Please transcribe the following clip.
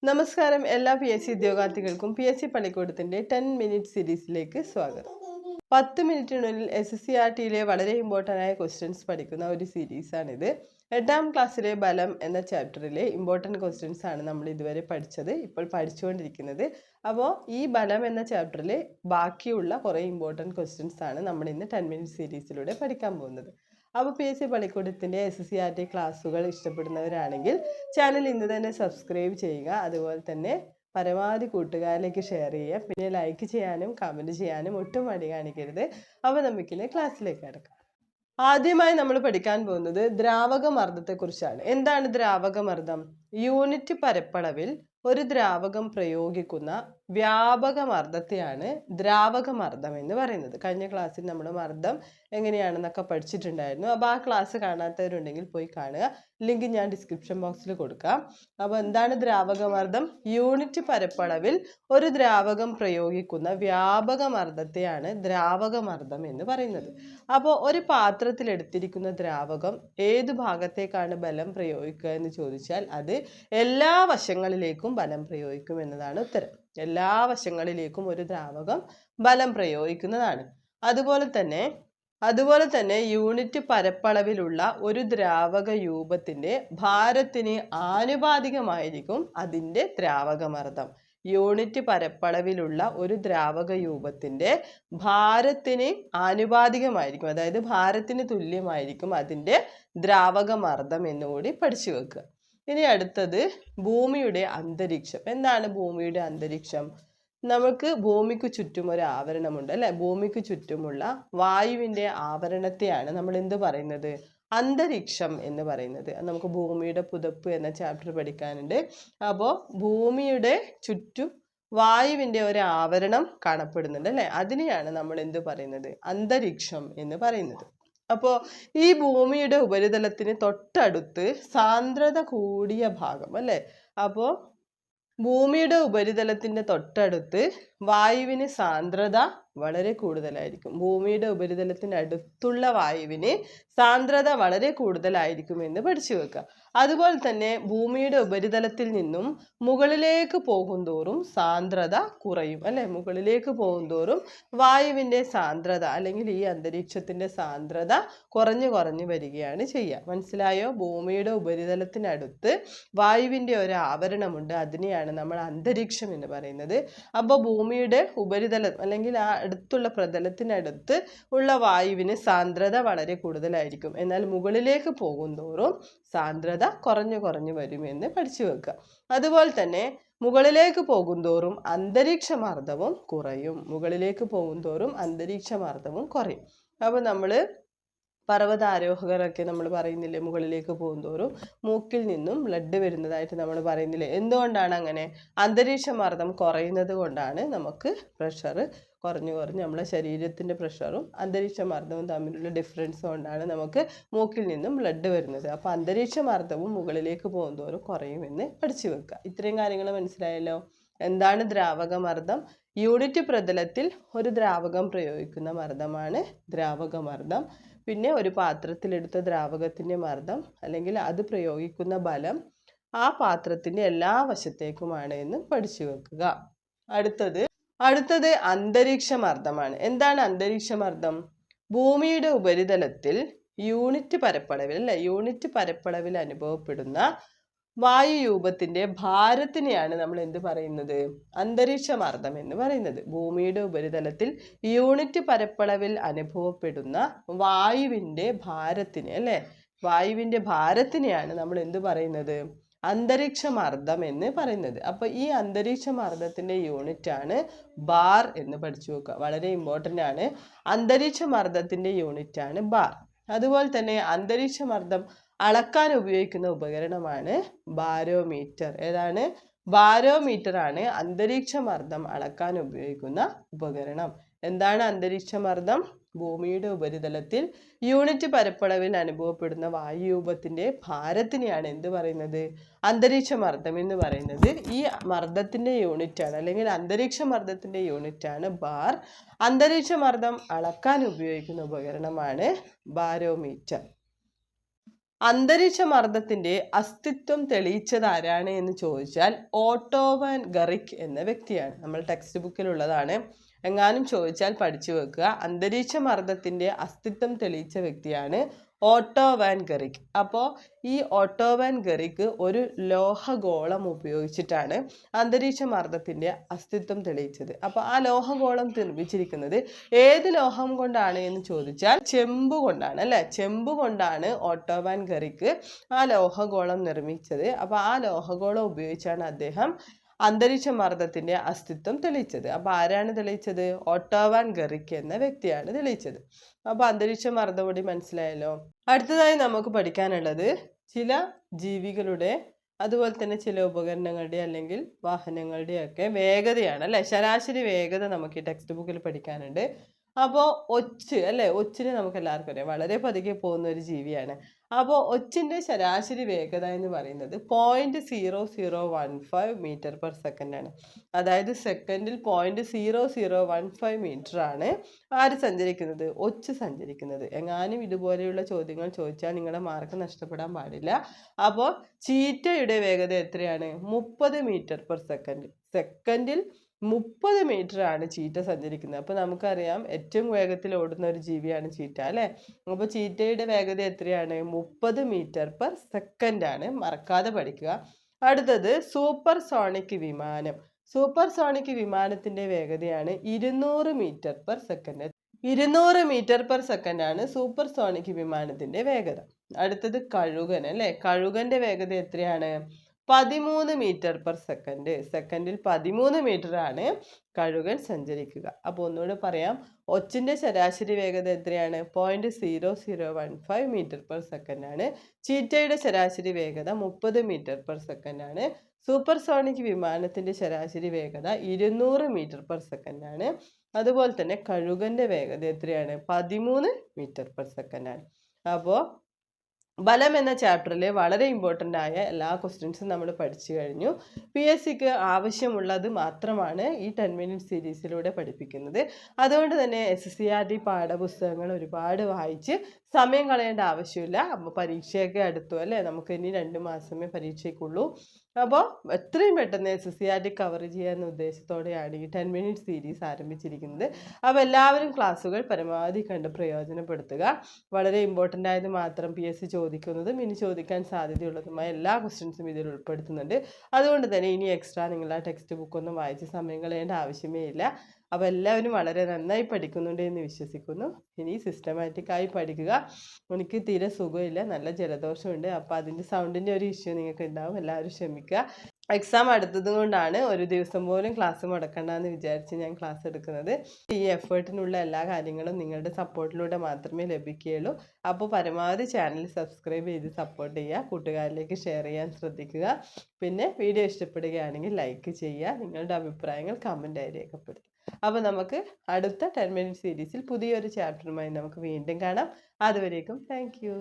നമസ്കാരം എല്ലാ PSC ഉദ്യോഗാർത്ഥികൾക്കും PSC പള്ളിക്കൂടത്തിന്റെ 10 minute സീരീസിലേക്ക് സ്വാഗതം. 10 മിനിറ്റിനുള്ളിൽ SSCRTയിലെ വളരെ ഇമ്പോർട്ടൻ്റ് ആയ ക്വസ്റ്റ്യൻസ് പഠിക്കുന്ന ഒരു സീരീസാണിത്. 8ാം ക്ലാസ്സിലെ ബലം എന്ന ചാപ്റ്ററിലെ ഇമ്പോർട്ടൻറ്റ് ക്വസ്റ്റ്യൻസ് ആണ് നമ്മൾ ഇതുവരെ പഠിച്ചത്, ഇപ്പോൾ പഠിച്ചുകൊണ്ടിരിക്കുന്നത്. അപ്പോൾ ഈ ബലം എന്ന ചാപ്റ്ററിലെ ബാക്കിയുള്ള കുറേ ഇമ്പോർട്ടൻറ്റ് ക്വസ്റ്റ്യൻസ് ആണ് നമ്മൾ ഇന്ന് 10 മിനിറ്റ് സീരീസിലൂടെ പഠിക്കാൻ പോകുന്നത്. അപ്പോൾ PSC പള്ളിക്കൂടത്തിൻ്റെ SSCRT ക്ലാസ്സുകൾ ഇഷ്ടപ്പെടുന്നവരാണെങ്കിൽ ചാനൽ ഇന്ന് തന്നെ സബ്സ്ക്രൈബ് ചെയ്യുക. അതുപോലെ തന്നെ പരമാവധി കൂട്ടുകാരിലേക്ക് ഷെയർ ചെയ്യുക. പിന്നെ ലൈക്ക് ചെയ്യാനും കമൻറ്റ് ചെയ്യാനും ഒട്ടും മടി കാണിക്കരുത്. അപ്പോൾ നമുക്കിന്ന് ക്ലാസ്സിലേക്ക് കിടക്കാം. ആദ്യമായി നമ്മൾ പഠിക്കാൻ പോകുന്നത് ദ്രാവകമർദ്ദത്തെക്കുറിച്ചാണ്. എന്താണ് ദ്രാവകമർദ്ദം? യൂണിറ്റ് പരപ്പളവിൽ ഒരു ദ്രാവകം പ്രയോഗിക്കുന്ന വ്യാപക മർദ്ദത്തെയാണ് ദ്രാവകമർദ്ദം എന്ന് പറയുന്നത്. കഴിഞ്ഞ ക്ലാസ്സിൽ നമ്മൾ മർദ്ദം എങ്ങനെയാണെന്നൊക്കെ പഠിച്ചിട്ടുണ്ടായിരുന്നു. അപ്പോൾ ആ ക്ലാസ് കാണാത്തവരുണ്ടെങ്കിൽ പോയി കാണുക. ലിങ്ക് ഞാൻ ഡിസ്ക്രിപ്ഷൻ ബോക്സിൽ കൊടുക്കാം. അപ്പോൾ എന്താണ് ദ്രാവകമർദ്ദം? യൂണിറ്റ് പരപ്പളവിൽ ഒരു ദ്രാവകം പ്രയോഗിക്കുന്ന വ്യാപക മർദ്ദത്തെയാണ് ദ്രാവകമർദ്ദം എന്ന് പറയുന്നത്. അപ്പോൾ ഒരു പാത്രത്തിൽ എടുത്തിരിക്കുന്ന ദ്രാവകം ഏത് ഭാഗത്തേക്കാണ് ബലം പ്രയോഗിക്കുക എന്ന് ചോദിച്ചാൽ അത് എല്ലാ വശങ്ങളിലേക്കും ബലം പ്രയോഗിക്കും എന്നതാണ് ഉത്തരം. എല്ലാ വശങ്ങളിലേക്കും ഒരു ദ്രാവകം ബലം പ്രയോഗിക്കുന്നതാണ്. അതുപോലെ തന്നെ യൂണിറ്റ് പരപ്പളവിലുള്ള ഒരു ദ്രാവക രൂപത്തിന്റെ ഭാരത്തിന് ആനുപാതികമായിരിക്കും അതിൻ്റെ ദ്രാവകമർദ്ദം. യൂണിറ്റ് പരപ്പളവിലുള്ള ഒരു ദ്രാവക രൂപത്തിന്റെ ഭാരത്തിന് ആനുപാതികമായിരിക്കും, അതായത് ഭാരത്തിന് തുല്യമായിരിക്കും അതിൻ്റെ ദ്രാവകമർദ്ദം എന്നുകൂടി പഠിച്ചു വെക്കുക. ഇനി അടുത്തത് ഭൂമിയുടെ അന്തരീക്ഷം. എന്താണ് ഭൂമിയുടെ അന്തരീക്ഷം? നമുക്ക് ഭൂമിക്ക് ചുറ്റും ഒരു ആവരണമുണ്ട് അല്ലെ? ഭൂമിക്ക് ചുറ്റുമുള്ള വായുവിൻ്റെ ആവരണത്തെയാണ് നമ്മൾ എന്ത് പറയുന്നത്? അന്തരീക്ഷം എന്ന് പറയുന്നത്. നമുക്ക് ഭൂമിയുടെ പുതപ്പ് എന്ന ചാപ്റ്റർ പഠിക്കാനുണ്ട്. അപ്പോൾ ഭൂമിയുടെ ചുറ്റും വായുവിൻ്റെ ഒരു ആവരണം കാണപ്പെടുന്നുണ്ട് അല്ലെ? അതിനെയാണ് നമ്മൾ എന്ത് പറയുന്നത്? അന്തരീക്ഷം എന്ന് പറയുന്നത്. അപ്പോൾ ഈ ഭൂമിയുടെ ഉപരിതലത്തിന് തൊട്ടടുത്ത് സാന്ദ്രത കൂടിയ ഭാഗം അല്ലേ? അപ്പോൾ ഭൂമിയുടെ ഉപരിതലത്തിൻ്റെ തൊട്ടടുത്ത് വായുവിന് സാന്ദ്രത വളരെ കൂടുതലായിരിക്കും. ഭൂമിയുടെ ഉപരിതലത്തിന് അടുത്തുള്ള വായുവിന് സാന്ദ്രത വളരെ കൂടുതലായിരിക്കും എന്ന് പഠിച്ചു വെക്കുക. അതുപോലെ തന്നെ ഭൂമിയുടെ ഉപരിതലത്തിൽ നിന്നും മുകളിലേക്ക് പോകുന്തോറും സാന്ദ്രത കുറയും അല്ലെ? മുകളിലേക്ക് പോകുന്തോറും വായുവിൻ്റെ സാന്ദ്രത അല്ലെങ്കിൽ ഈ അന്തരീക്ഷത്തിൻ്റെ സാന്ദ്രത കുറഞ്ഞു വരികയാണ് ചെയ്യുക. മനസ്സിലായോ? ഭൂമിയുടെ ഉപരിതലത്തിനടുത്ത് വായുവിൻ്റെ ഒരു ആവരണമുണ്ട്, അതിനെയാണ് നമ്മൾ അന്തരീക്ഷം എന്ന് പറയുന്നത്. അപ്പോൾ ഭൂമിയുടെ ഉപരിതലം അല്ലെങ്കിൽ ആ അടുത്തുള്ള പ്രതലത്തിനടുത്ത് ഉള്ള വായുവിന് സാന്ദ്രത വളരെ കൂടുതലായിരിക്കും. എന്നാൽ മുകളിലേക്ക് പോകുന്തോറും സാന്ദ്രത കുറഞ്ഞു വരുമെന്ന് പഠിച്ചു വെക്കുക. അതുപോലെ തന്നെ മുകളിലേക്ക് പോകുന്തോറും അന്തരീക്ഷമർദ്ദവും കുറയും. അപ്പോൾ നമ്മൾ പർവ്വതാരോഹകരൊക്കെ നമ്മൾ പറയുന്നില്ലേ, മുകളിലേക്ക് പോകുന്തോറും മൂക്കിൽ നിന്നും ബ്ലഡ് വരുന്നതായിട്ട് നമ്മൾ പറയുന്നില്ലേ? എന്തുകൊണ്ടാണ് അങ്ങനെ? അന്തരീക്ഷമർദ്ദം കുറയുന്നത് കൊണ്ടാണ് നമുക്ക് പ്രഷർ കുറഞ്ഞു നമ്മളെ ശരീരത്തിൻ്റെ പ്രഷറും അന്തരീക്ഷമർദ്ദവും തമ്മിലുള്ള ഡിഫറൻസ് കൊണ്ടാണ് നമുക്ക് മൂക്കിൽ നിന്നും ബ്ലഡ് വരുന്നത്. അപ്പോൾ അന്തരീക്ഷമർദ്ദവും മുകളിലേക്ക് പോകുന്തോറും കുറയുമെന്ന് പഠിച്ചു വെക്കുക. ഇത്രയും കാര്യങ്ങൾ മനസ്സിലായല്ലോ? എന്താണ് ദ്രാവകമർദ്ദം? യൂണിറ്റ് പ്രതലത്തിൽ ഒരു ദ്രാവകം പ്രയോഗിക്കുന്ന മർദ്ദമാണ് ദ്രാവകമർദ്ദം. പിന്നെ ഒരു പാത്രത്തിലെടുത്ത ദ്രാവകത്തിൻ്റെ മർദ്ദം അല്ലെങ്കിൽ അത് പ്രയോഗിക്കുന്ന ബലം ആ പാത്രത്തിൻ്റെ എല്ലാ വശത്തേക്കുമാണ് എന്ന് പഠിച്ചു വെക്കുക. അടുത്തത് അന്തരീക്ഷമർദ്ദമാണ്. എന്താണ് അന്തരീക്ഷമർദ്ദം? ഭൂമിയുടെ ഉപരിതലത്തിൽ യൂണിറ്റ് പരപ്പളവിൽ അനുഭവപ്പെടുന്ന വായുരൂപത്തിന്റെ ഭാരത്തിനെയാണ് നമ്മൾ എന്ത് പറയുന്നത്? അന്തരീക്ഷമർദ്ദം എന്ന് പറയുന്നത്. ഭൂമിയുടെ ഉപരിതലത്തിൽ യൂണിറ്റ് പരപ്പളവിൽ അനുഭവപ്പെടുന്ന വായുവിൻ്റെ ഭാരത്തിനെയാണ് നമ്മൾ എന്ത് പറയുന്നത്? അന്തരീക്ഷമർദ്ദം എന്ന് പറയുന്നത്. അപ്പോൾ ഈ അന്തരീക്ഷമർദ്ദത്തിന്റെ യൂണിറ്റ് ആണ് ബാർ എന്ന് പഠിച്ചു വെക്കുക. വളരെ ഇമ്പോർട്ടൻ്റ് ആണ്. അന്തരീക്ഷമർദ്ദത്തിന്റെ യൂണിറ്റ് ആണ് ബാർ. അതുപോലെ തന്നെ അന്തരീക്ഷമർദ്ദം അളക്കാൻ ഉപയോഗിക്കുന്ന ഉപകരണമാണ് ബാരോമീറ്റർ. ഏതാണ്? ബാരോമീറ്റർ ആണ് അന്തരീക്ഷമർദ്ദം അളക്കാൻ ഉപയോഗിക്കുന്ന ഉപകരണം. എന്താണ് അന്തരീക്ഷമർദ്ദം? ഭൂമിയുടെ ഉപരിതലത്തിൽ യൂണിറ്റ് പരപ്പളവിൽ അനുഭവപ്പെടുന്ന വായുരൂപത്തിന്റെ ഭാരത്തിനെയാണ് എന്ത് പറയുന്നത്? അന്തരീക്ഷമർദ്ദം എന്ന് പറയുന്നത്. ഈ മർദ്ദത്തിന്റെ യൂണിറ്റ് ആണ് അല്ലെങ്കിൽ അന്തരീക്ഷമർദ്ദത്തിന്റെ യൂണിറ്റ് ആണ് ബാർ. അന്തരീക്ഷമർദ്ദം അളക്കാൻ ഉപയോഗിക്കുന്ന ഉപകരണമാണ് ബാരോമീറ്റർ. അന്തരീക്ഷ മർദ്ദത്തിന്റെ അസ്തിത്വം തെളിയിച്ചത് ആരാണ് എന്ന് ചോദിച്ചാൽ ഓട്ടോ വാൻ ഗറിക് എന്ന വ്യക്തിയാണ്. നമ്മൾ ടെക്സ്റ്റ് ബുക്കിലുള്ളതാണ്. എങ്ങാനും ചോദിച്ചാൽ പഠിച്ചു വെക്കുക. അന്തരീക്ഷ മർദ്ദത്തിന്റെ അസ്തിത്വം തെളിയിച്ച വ്യക്തിയാണ് ഓട്ടോ വാൻ ഗറിക്. അപ്പോൾ ഈ ഓട്ടോ വാൻ ഗറിക് ഒരു ലോഹഗോളം ഉപയോഗിച്ചിട്ടാണ് അന്തരീക്ഷ മർദ്ദത്തിന്റെ അസ്തിത്വം തെളിയിച്ചത്. അപ്പോൾ ആ ലോഹഗോളം നിർമ്മിച്ചിരിക്കുന്നത് ഏത് ലോഹം കൊണ്ടാണ് എന്ന് ചോദിച്ചാൽ ചെമ്പ് കൊണ്ടാണ് അല്ലെ. ചെമ്പ് കൊണ്ടാണ് ഓട്ടോ വാൻ ഗറിക് ആ ലോഹഗോളം നിർമ്മിച്ചത്. അപ്പോൾ ആ ലോഹഗോളം ഉപയോഗിച്ചാണ് അദ്ദേഹം അന്തരീക്ഷ മർദ്ദത്തിന്റെ അസ്തിത്വം തെളിയിച്ചത്. അപ്പൊ ആരാണ് തെളിയിച്ചത്? ഓട്ടോ വാൻ ഗറിക് എന്ന വ്യക്തിയാണ് തെളിയിച്ചത്. അപ്പൊ അന്തരീക്ഷ മർദ്ദം കൂടി മനസ്സിലായല്ലോ. അടുത്തതായി നമുക്ക് പഠിക്കാനുള്ളത് ചില ജീവികളുടെ അതുപോലെ തന്നെ ചില ഉപകരണങ്ങളുടെ അല്ലെങ്കിൽ വാഹനങ്ങളുടെ ഒക്കെ വേഗതയാണ് അല്ലെ. ശരാശരി വേഗത നമുക്ക് ഈ ടെക്സ്റ്റ് ബുക്കിൽ പഠിക്കാനുണ്ട്. അപ്പോൾ ഒച്ച് അല്ലേ, ഒച്ചിനെ നമുക്ക് എല്ലാവർക്കും അറിയാം, വളരെ പതുക്കെ പോകുന്ന ഒരു ജീവിയാണ്. അപ്പോൾ ഒച്ചിൻ്റെ ശരാശരി വേഗത എന്ന് പറയുന്നത് 0.0015 മീറ്റർ പെർ സെക്കൻഡ് ആണ്. അതായത് സെക്കൻഡിൽ 0.0015 മീറ്റർ ആണ് ആര് സഞ്ചരിക്കുന്നത്? ഒച്ച് സഞ്ചരിക്കുന്നത്. എങ്ങാനും ഇതുപോലെയുള്ള ചോദ്യങ്ങൾ ചോദിച്ചാൽ നിങ്ങളുടെ മാർക്ക് നഷ്ടപ്പെടാൻ പാടില്ല. അപ്പോൾ ചീറ്റയുടെ വേഗത എത്രയാണ്? 30 മീറ്റർ പെർ സെക്കൻഡ്. സെക്കൻഡിൽ 30 മീറ്റർ ആണ് ചീറ്റ സഞ്ചരിക്കുന്നത്. അപ്പോൾ നമുക്കറിയാം ഏറ്റവും വേഗത്തിൽ ഓടുന്ന ഒരു ജീവിയാണ് ചീറ്റ അല്ലേ. അപ്പോൾ ചീറ്റയുടെ വേഗത എത്രയാണ്? 30 മീറ്റർ പെർ സെക്കൻഡ് ആണ്. മറക്കാതെ പഠിക്കുക. അടുത്തത് സൂപ്പർ സോണിക് വിമാനം. സൂപ്പർ സോണിക് വിമാനത്തിന്റെ വേഗതയാണ് 200 metre per second. 200 metre per second ആണ് സൂപ്പർ സോണിക് വിമാനത്തിന്റെ വേഗത. അടുത്തത് കഴുകൻ അല്ലേ. കഴുകന്റെ വേഗത എത്രയാണ്? 13 മീറ്റർ പെർ സെക്കൻഡ്. സെക്കൻഡിൽ 13 മീറ്റർ ആണ് കഴുകൻ സഞ്ചരിക്കുക. അപ്പോൾ ഒന്നുകൂടെ പറയാം, ഒച്ചിൻ്റെ ശരാശരി വേഗത എത്രയാണ്? 0.0015 മീറ്റർ പെർ സെക്കൻഡ് ആണ്. ചീറ്റയുടെ ശരാശരി വേഗത 30 മീറ്റർ പെർ സെക്കൻഡ് ആണ്. സൂപ്പർ സോണിക് വിമാനത്തിൻ്റെ ശരാശരി വേഗത 200 മീറ്റർ പെർ സെക്കൻഡ് ആണ്. അതുപോലെ തന്നെ കഴുകൻ്റെ വേഗത എത്രയാണ്? 13 മീറ്റർ പെർ സെക്കൻഡ് ആണ്. അപ്പോൾ ബലം എന്ന ചാപ്റ്ററിൽ വളരെ ഇമ്പോർട്ടൻ്റ് ആയ എല്ലാ ക്വസ്റ്റ്യൻസും നമ്മൾ പഠിച്ചു കഴിഞ്ഞു. PSCക്ക് ആവശ്യമുള്ളത് മാത്രമാണ് ഈ 10 മിനിറ്റ് സീരീസിലൂടെ പഠിപ്പിക്കുന്നത്. അതുകൊണ്ട് തന്നെ SSCRT പാഠപുസ്തകങ്ങൾ ഒരുപാട് വായിച്ച് സമയം കളയേണ്ട ആവശ്യമില്ല. അപ്പോൾ പരീക്ഷയൊക്കെ അടുത്തു അല്ലേ. നമുക്ക് ഇനി 2 മാസമേ പരീക്ഷയ്ക്കുള്ളൂ. അപ്പോൾ എത്രയും പെട്ടെന്ന് SSCRT കവർ ചെയ്യാമെന്ന ഉദ്ദേശത്തോടെയാണ് ഈ 10 മിനിറ്റ് സീരീസ് ആരംഭിച്ചിരിക്കുന്നത്. അപ്പോൾ എല്ലാവരും ക്ലാസ്സുകൾ പരമാവധി കണ്ട് പ്രയോജനപ്പെടുത്തുക. വളരെ ഇമ്പോർട്ടൻ്റ് ആയത് മാത്രം PSC ചോദിക്കുന്നതും ഇനി ചോദിക്കാൻ സാധ്യതയുള്ളതുമായ എല്ലാ ക്വസ്റ്റ്യൻസും ഇതിൽ ഉൾപ്പെടുത്തുന്നുണ്ട്. അതുകൊണ്ട് തന്നെ ഇനി എക്സ്ട്രാ നിങ്ങൾ ആ ടെക്സ്റ്റ് ബുക്കൊന്നും വായിച്ച് സമയം കളയേണ്ട ആവശ്യമേ ഇല്ല. അപ്പോൾ എല്ലാവരും വളരെ നന്നായി പഠിക്കുന്നുണ്ട് എന്ന് വിശ്വസിക്കുന്നു. ഇനി സിസ്റ്റമാറ്റിക്കായി പഠിക്കുക. എനിക്ക് തീരെ സുഖമില്ല, നല്ല ജലദോഷമുണ്ട്. അപ്പോൾ അതിൻ്റെ സൗണ്ടിൻ്റെ ഒരു ഇഷ്യൂ നിങ്ങൾക്ക് ഉണ്ടാവും. എല്ലാവരും ക്ഷമിക്കുക. എക്സാം അടുത്തത് കൊണ്ടാണ് ഒരു ദിവസം പോലും ക്ലാസ് മുടക്കണ്ടെന്ന് വിചാരിച്ച് ഞാൻ ക്ലാസ് എടുക്കുന്നത്. ഈ എഫേർട്ടിനുള്ള എല്ലാ കാര്യങ്ങളും നിങ്ങളുടെ സപ്പോർട്ടിലൂടെ മാത്രമേ ലഭിക്കുകയുള്ളൂ. അപ്പോൾ പരമാവധി ചാനൽ സബ്സ്ക്രൈബ് ചെയ്ത് സപ്പോർട്ട് ചെയ്യുക. കൂട്ടുകാരിലേക്ക് ഷെയർ ചെയ്യാൻ ശ്രദ്ധിക്കുക. പിന്നെ വീഡിയോ ഇഷ്ടപ്പെടുകയാണെങ്കിൽ ലൈക്ക് ചെയ്യുക. നിങ്ങളുടെ അഭിപ്രായങ്ങൾ കമൻറ്റായി രേഖപ്പെടുത്തുക. അപ്പോൾ നമുക്ക് അടുത്ത 10 മിനിറ്റ് സീരീസിൽ പുതിയൊരു ചാപ്റ്ററുമായി നമുക്ക് വീണ്ടും കാണാം. അതുവരേക്കും താങ്ക് യു.